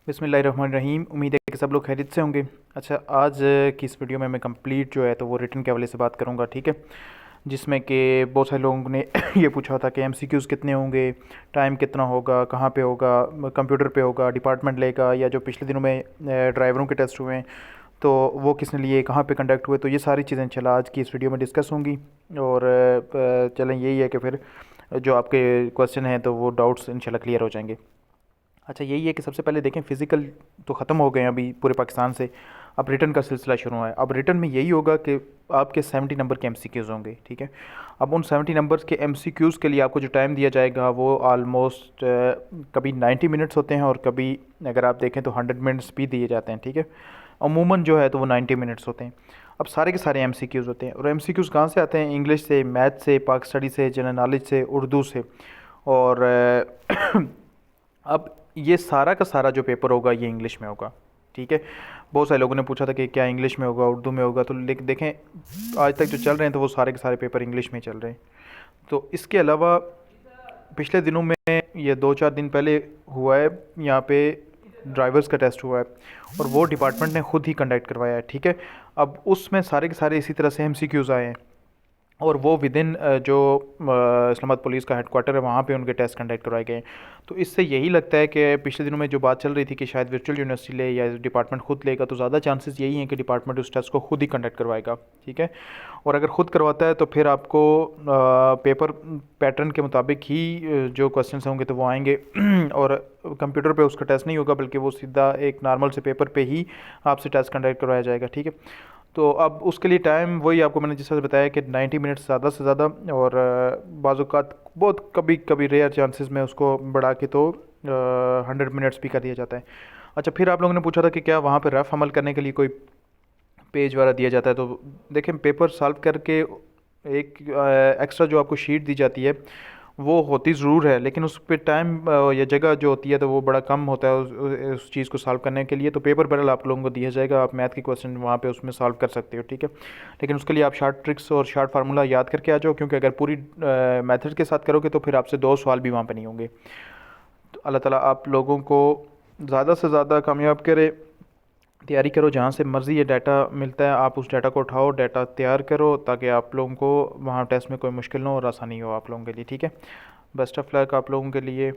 बिस्मिल्लाहिर्रहमानिर्रहीम। उम्मीद है कि सब लोग खैरियत से होंगे। अच्छा, आज की इस वीडियो में मैं कंप्लीट जो है तो वो रिटर्न के हवाले से बात करूँगा, ठीक है। जिसमें कि बहुत सारे लोगों ने ये पूछा था कि एमसीक्यूज़ कितने होंगे, टाइम कितना होगा, कहाँ पे होगा, कंप्यूटर पे होगा, डिपार्टमेंट लेगा, या जो पिछले दिनों में ड्राइवरों के टेस्ट हुए हैं तो वो किसने लिए, कहाँ पे कंडक्ट हुए। तो ये सारी चीज़ें इंशाल्लाह आज की इस वीडियो में डिस्कस होंगी। और चलें, यही है कि फिर जो आपके क्वेश्चन हैं तो वो डाउट्स इंशाल्लाह क्लियर हो जाएंगे। अच्छा, यही है कि सबसे पहले देखें, फ़िज़िकल तो ख़त्म हो गए हैं अभी पूरे पाकिस्तान से। अब रिटर्न का सिलसिला शुरू हुआ है। अब रिटर्न में यही होगा कि आपके 70 नंबर के एमसीक्यूज़ होंगे, ठीक है। अब उन 70 नंबर्स के एमसीक्यूज़ के लिए आपको जो टाइम दिया जाएगा वो आलमोस्ट कभी 90 मिनट्स होते हैं और कभी अगर आप देखें तो 100 मिनट्स भी दिए जाते हैं, ठीक है। अमूमन जो है तो वो 90 मिनट्स होते हैं। अब सारे के सारे एमसीक्यूज़ होते हैं, और एमसीक्यूज़ कहाँ से आते हैं? इंग्लिश से, मैथ से, पाक स्टडी से, जनरल नॉलेज से, उर्दू से। और अब ये सारा का सारा जो पेपर होगा ये इंग्लिश में होगा, ठीक है। बहुत सारे लोगों ने पूछा था कि क्या इंग्लिश में होगा, उर्दू में होगा, तो देखें आज तक जो चल रहे हैं तो वो सारे के सारे पेपर इंग्लिश में चल रहे हैं। तो इसके अलावा पिछले दिनों में, ये 2-4 दिन पहले हुआ है यहाँ पे, ड्राइवर्स का टेस्ट हुआ है और वो डिपार्टमेंट ने ख़ुद ही कंडक्ट करवाया है, ठीक है। अब उसमें सारे के सारे इसी तरह से एमसीक्यूज़ आए हैं, और वो विद इन जो इस्लामाबाद पुलिस का हेडक्वार्टर है वहाँ पे उनके टेस्ट कंडक्ट करवाए गए हैं। तो इससे यही लगता है कि पिछले दिनों में जो बात चल रही थी कि शायद वर्चुअल यूनिवर्सिटी ले या डिपार्टमेंट खुद लेगा, तो ज़्यादा चांसेस यही हैं कि डिपार्टमेंट उस टेस्ट को खुद ही कंडक्ट करवाएगा, ठीक है। और अगर ख़ुद करवाता है तो फिर आपको पेपर पैटर्न के मुताबिक ही जो क्वेश्चन होंगे तो वो आएंगे और कंप्यूटर पे उसका टेस्ट नहीं होगा, बल्कि वो सीधा एक नॉर्मल से पेपर पे ही आपसे टेस्ट कंडक्ट करवाया जाएगा, ठीक है। तो अब उसके लिए टाइम वही आपको मैंने जिस तरह से बताया कि 90 मिनट्स ज़्यादा से ज़्यादा, और बाज़ औक़ात बहुत कभी कभी रेयर चांसेस में उसको बढ़ा के तो 100 मिनट्स भी कर दिया जाता है। अच्छा, फिर आप लोगों ने पूछा था कि क्या वहाँ पे रफ़ अमल करने के लिए कोई पेज वगैरह दिया जाता है। तो देखें, पेपर सॉल्व करके एक एक्स्ट्रा जो आपको शीट दी जाती है वो होती ज़रूर है, लेकिन उस पे टाइम या जगह जो होती है तो वो बड़ा कम होता है उस चीज़ को सॉल्व करने के लिए। तो पेपर बरल आप लोगों को दिया जाएगा, आप मैथ के क्वेश्चन वहाँ पे उसमें सॉल्व कर सकते हो, ठीक है। लेकिन उसके लिए आप शार्ट ट्रिक्स और शार्ट फार्मूला याद करके आ जाओ, क्योंकि अगर पूरी मेथड के साथ करोगे तो फिर आपसे 2 सवाल भी वहाँ पे नहीं होंगे। तो अल्लाह ताला आप लोगों को ज़्यादा से ज़्यादा कामयाब करे। तैयारी करो, जहाँ से मर्ज़ी ये डाटा मिलता है आप उस डाटा को उठाओ, डाटा तैयार करो, ताकि आप लोगों को वहाँ टेस्ट में कोई मुश्किल ना हो और आसानी हो आप लोगों के लिए, ठीक है। बेस्ट ऑफ लक आप लोगों के लिए।